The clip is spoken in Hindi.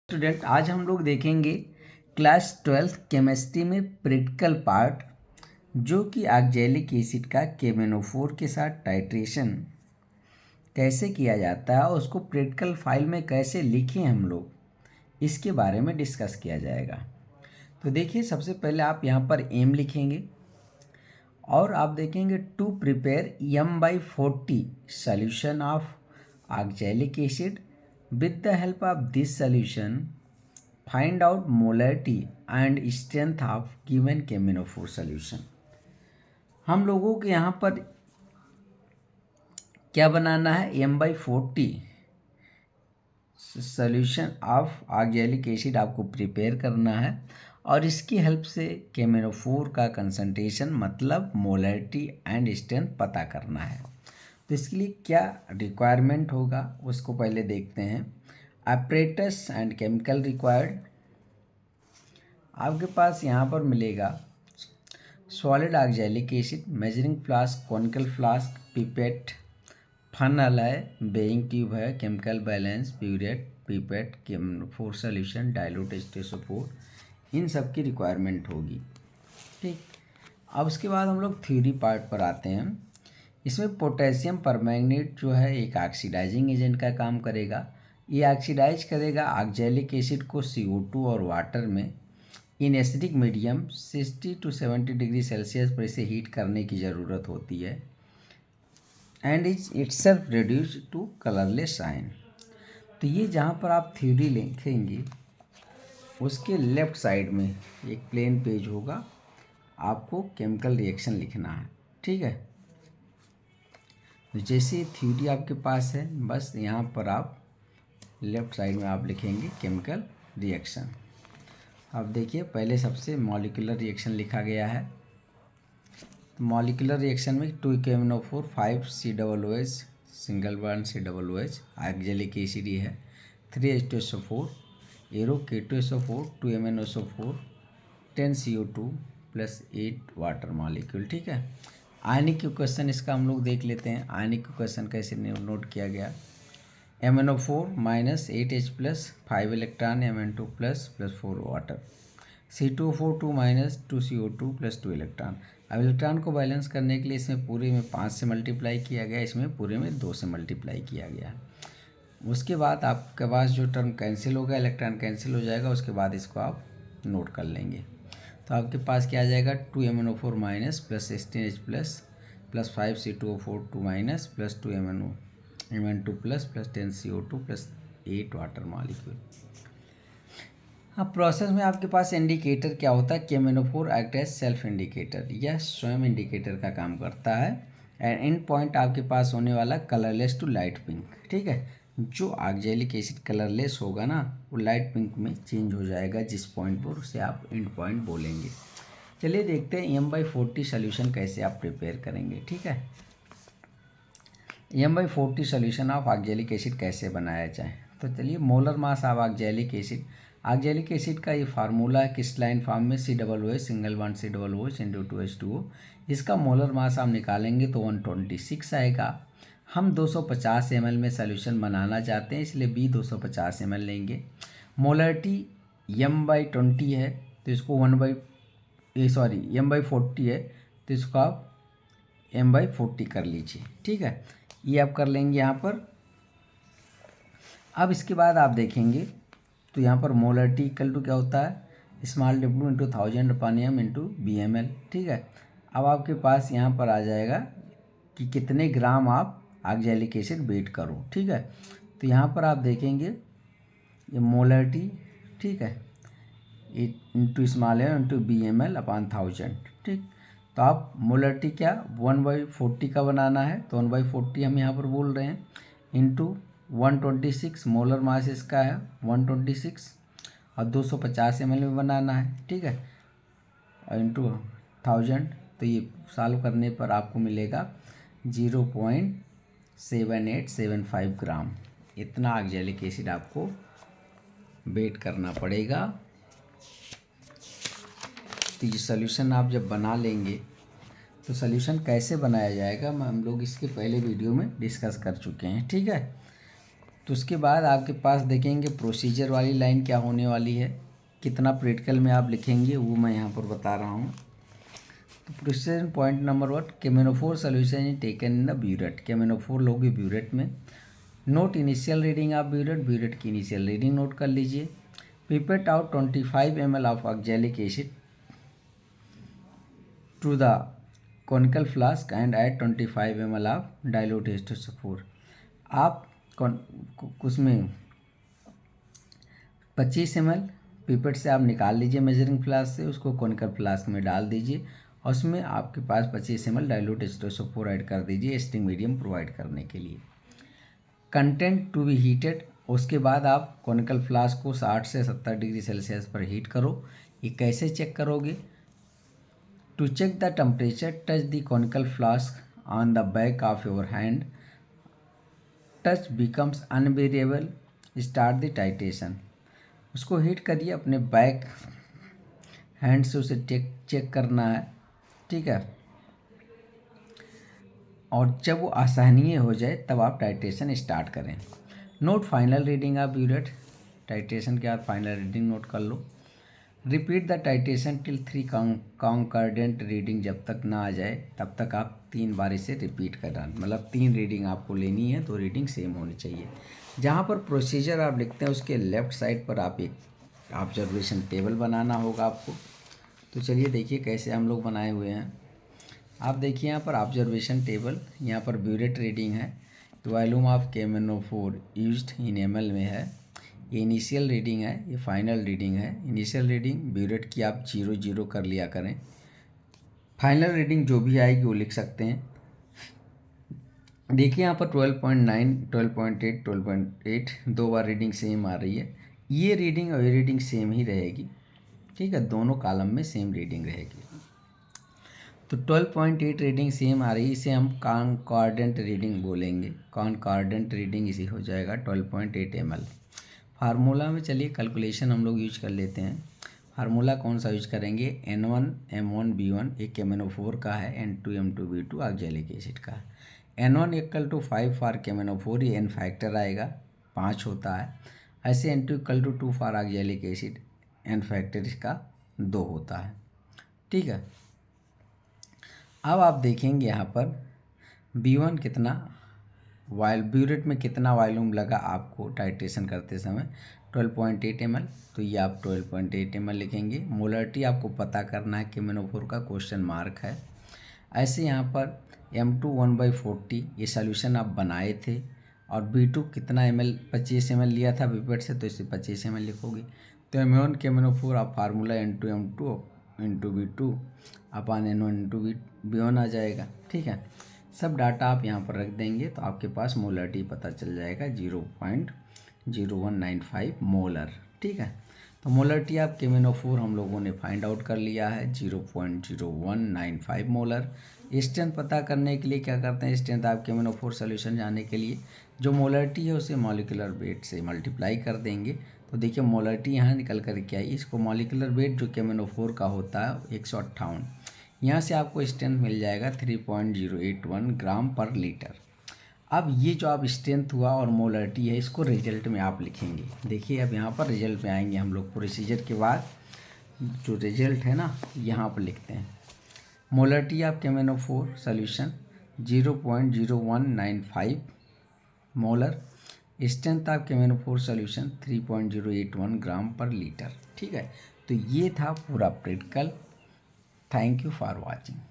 स्टूडेंट, आज हम लोग देखेंगे क्लास 12 केमिस्ट्री में प्रैक्टिकल पार्ट, जो कि ऑक्जेलिक एसिड का KMnO4 के साथ टाइट्रेशन कैसे किया जाता है, उसको प्रैक्टिकल फाइल में कैसे लिखें हम लोग, इसके बारे में डिस्कस किया जाएगा। तो देखिए, सबसे पहले आप यहाँ पर एम लिखेंगे और आप देखेंगे to prepare M/40 solution of oxalic acid with the help of this solution find out molarity and strength of given KMnO4 solution। हम लोगों के यहाँ पर क्या बनाना है, M/40 solution of oxalic acid आपको प्रिपेयर करना है और इसकी हेल्प से KMnO4 का कंसंट्रेशन मतलब मोलरिटी एंड स्ट्रेंथ पता करना है। तो इसके लिए क्या रिक्वायरमेंट होगा उसको पहले देखते हैं। ऑपरेटर्स एंड केमिकल रिक्वायर्ड, आपके पास यहाँ पर मिलेगा solid oxalic acid, measuring flask, conical flask, pipette, funnel है, बेइंग ट्यूब है, chemical balance, burette, pipette, KMnO4 solution, dilute H2SO4, इन सब की रिक्वायरमेंट होगी। ठीक, अब उसके बाद हम लोग थ्योरी पार्ट पर आते हैं। इसमें पोटेशियम परमैंगनेट जो है एक ऑक्सीडाइजिंग एजेंट का काम करेगा। ये ऑक्सीडाइज करेगा ऑक्जेलिक एसिड को CO2 और वाटर में in acidic medium 60 to 70 degree Celsius पर इसे हीट करने की ज़रूरत होती है and is itself reduce to colourless ion. तो ये जहाँ पर आप थ्योरी लिखेंगे उसके लेफ्ट साइड में एक प्लेन पेज होगा, आपको केमिकल रिएक्शन लिखना है। ठीक है, तो जैसे थ्योरी आपके पास है, बस यहाँ पर आप लेफ्ट साइड में आप लिखेंगे केमिकल रिएक्शन। अब देखिए, पहले सबसे मॉलिक्यूलर रिएक्शन लिखा गया है। मॉलिक्यूलर रिएक्शन में 2 KMnO4 5 COOH single bond COOH oxalic acid है, 3 H2SO4 arrow K2SO4 2 MnSO4 10 CO2 plus 8 water molecule. ठीक है, आयनिक इक्वेशन इसका हम लोग देख लेते हैं। आयनिक इक्वेशन कैसे नोट किया गया, MnO4 minus 8H plus 5 electron Mn2 plus 4 water, C2O4 2 minus 2 CO2 plus 2 electron. अब इलेक्ट्रॉन को बैलेंस करने के लिए इसमें पूरे में 5 से मल्टीप्लाई किया गया, इसमें पूरे में 2 से मल्टीप्लाई किया गया। उसके बाद आपके पास जो टर्म कैंसिल होगा, इलेक्ट्रॉन कैंसिल हो जाएगा, उसके बाद इसको आप नोट कर लेंगे। तो आपके पास क्या आ जाएगा, 2 MnO4 minus plus 16H plus 5 C2O4 2 minus plus 2 Mn2 plus 10 CO2 plus 8 water molecule. अब प्रोसेस में आपके पास इंडिकेटर क्या होता है, KMnO4 act as self indicator, यह स्वयं इंडिकेटर का काम करता है। एंड एंड पॉइंट आपके पास होने वाला कलरलेस टू लाइट पिंक। ठीक है, जो ऑक्जेलिक एसिड कलरलेस होगा ना, वो लाइट पिंक में चेंज हो जाएगा जिस पॉइंट पर, उसे आप एंड पॉइंट बोलेंगे। चलिए देखते हैं M/40 सोल्यूशन कैसे आप प्रिपेयर करेंगे। ठीक है, M/40 solution of oxalic acid कैसे बनाया जाए। तो चलिए, molar mass of oxalic acid का ये फार्मूला है क्रिस्टलाइन फॉर्म में COOH single bond COOH into 2H2O। इसका मोलर मास आप निकालेंगे तो 126 आएगा। हम 250 ml में सोल्यूशन बनाना चाहते हैं, इसलिए B 250 ml लेंगे। मोलरिटी M/20 है तो इसको M/40 है तो इसको आप M/40 कर लीजिए। ठीक है, ये आप कर लेंगे यहाँ पर। अब इसके बाद आप देखेंगे तो यहाँ पर मोलरिटी इक्वल टू क्या होता है, small W into 1000/m into BmL। ठीक है, अब आपके पास यहाँ पर आ जाएगा कि कितने ग्राम आप ऑक्जेलिक एसिड वेट करो। ठीक है, तो यहाँ पर आप देखेंगे ये मोलरिटी, ठीक है, into small m into BmL/1000। ठीक, तो आप मोलरिटी क्या 1/40 का बनाना है, तो 1/40 हम यहाँ पर बोल रहे हैं, इंटू 126 मोलर मास इसका है 126 और 250 ml में बनाना है। ठीक है, और इंटू 1000, तो ये सॉल्व करने पर आपको मिलेगा 0.7875 ग्राम। इतना ऑक्जेलिक एसिड आपको वेट करना पड़ेगा। तो ये सोल्यूशन आप जब बना लेंगे, तो सोल्यूशन कैसे बनाया जाएगा हम लोग इसके पहले वीडियो में डिस्कस कर चुके हैं। ठीक है, तो उसके बाद आपके पास देखेंगे प्रोसीजर वाली लाइन क्या होने वाली है, कितना प्रैक्टिकल में आप लिखेंगे वो मैं यहाँ पर बता रहा हूँ। तो procedure point number 1, K M N O four solution is taken in the burette. K M N O four लोगे ब्यूरेट में। Note initial reading of burette. Burette की इनिशियल रीडिंग नोट कर लीजिए। Pipette out 25 ml of oxalic acid to the conical flask and add 25 ml of dilute H2SO4। आप उसमें 25 ml पिपेट से आप निकाल लीजिए मेजरिंग फ्लास्क से, उसको कॉनिकल फ्लास्क में डाल दीजिए और उसमें आपके पास 25 ml डाइल्यूट H2SO4 ऐड कर दीजिए स्टिंग मीडियम प्रोवाइड करने के लिए। Content to be heated. उसके बाद आप कॉनिकल फ्लास्क को 60 से 70 डिग्री सेल्सियस पर हीट करो। ये कैसे चेक करोगे? To check the temperature, touch the conical flask on the back of your hand. Touch becomes unbearable, start the titration. उसको हीट करिए, अपने बैक हैंड से उसे चेक करना है, ठीक है। और जब वो असहनीय हो जाए तब आप टाइटेशन स्टार्ट करें। Note final reading of burette. Titration के बाद फाइनल रीडिंग नोट कर लो। Repeat the titration till 3 concordant reading जब तक ना आ जाए तब तक आप 3 बार इसे रिपीट करना, मतलब 3 रीडिंग आपको लेनी है, तो रीडिंग सेम होनी चाहिए। जहाँ पर प्रोसीजर आप लिखते हैं उसके लेफ़्ट साइड पर आप एक ऑब्जर्वेशन टेबल बनाना होगा आपको। तो चलिए देखिए कैसे हम लोग बनाए हुए हैं। आप देखिए यहाँ पर ऑब्जर्वेशन टेबल, यहाँ पर ब्यूरेट रीडिंग है, तो volume of K M N O four used in ml में है। ये इनिशियल रीडिंग है, ये फाइनल रीडिंग है। इनिशियल रीडिंग ब्यूरेट की आप 0 कर लिया करें। फाइनल रीडिंग जो भी आएगी वो लिख सकते हैं। देखिए यहाँ पर 12.9, 12.8, 12.8 2 बार रीडिंग सेम आ रही है। ये रीडिंग और ये रीडिंग सेम ही रहेगी, ठीक है, दोनों कॉलम में सेम रीडिंग रहेगी। तो 12.8 रीडिंग सेम आ रही है, इसे हम कॉन्कॉर्डेंट रीडिंग बोलेंगे। कॉन्कॉर्डेंट रीडिंग इसी हो जाएगा 12.8 ml। फार्मूला में चलिए कैलकुलेशन हम लोग यूज कर लेते हैं। फार्मूला कौन सा यूज करेंगे? N1 M1 B1 एक केमेनोफोर का है, N2 M2 B2 oxalic acid का है। N1 = 5 फॉर केमेनोफोर, ये N फैक्टर आएगा, 5 होता है। ऐसे N2 = 2 for oxalic acid, N factor इसका 2 होता है, ठीक है। अब आप देखेंगे यहाँ पर B1 कितना ब्यूरेट में कितना वॉल्यूम लगा आपको टाइट्रेशन करते समय, 12.8 ml। तो ये आप 12.8 ml लिखेंगे। मोलरिटी आपको पता करना है, केमेनोफोर का क्वेश्चन मार्क है। ऐसे यहाँ पर M2 1/40 ये सोल्यूशन आप बनाए थे, और B2 कितना ml 25 ml लिया था पिपेट से, तो इसे 25 ml लिखोगे। तो M1 केमेनोफोर आप formula N2 M2 into B2 अपन N1 इंटू B1 आ जाएगा, ठीक है। सब डाटा आप यहाँ पर रख देंगे तो आपके पास मोलरिटी पता चल जाएगा 0.0195 मोलर, ठीक है। तो मोलरिटी आप केमेनोफोर हम लोगों ने फाइंड आउट कर लिया है 0.0195 मोलर। स्ट्रेंथ पता करने के लिए क्या करते हैं, स्ट्रेंथ आप केमेनोफोर सोल्यूशन जाने के लिए जो मोलरिटी है उसे मॉलिक्यूलर वेट से मल्टीप्लाई कर देंगे। तो देखिए मोलरिटी यहाँ निकल कर के आई, इसको मॉलिक्यूलर वेट जो केमेनोफोर का होता है 158, यहाँ से आपको स्ट्रेंथ मिल जाएगा 3.081 ग्राम पर लीटर। अब ये जो आप स्ट्रेंथ हुआ और मोलरिटी है इसको रिजल्ट में आप लिखेंगे। देखिए अब यहाँ पर रिजल्ट में आएंगे हम लोग, प्रोसीजर के बाद जो रिजल्ट है ना यहाँ पर लिखते हैं। Molarity of K M N O four solution 0.0195 molar. Strength of K M N O four solution 3.081 gram per litre, ठीक है। तो ये था पूरा practical. Thank you for watching.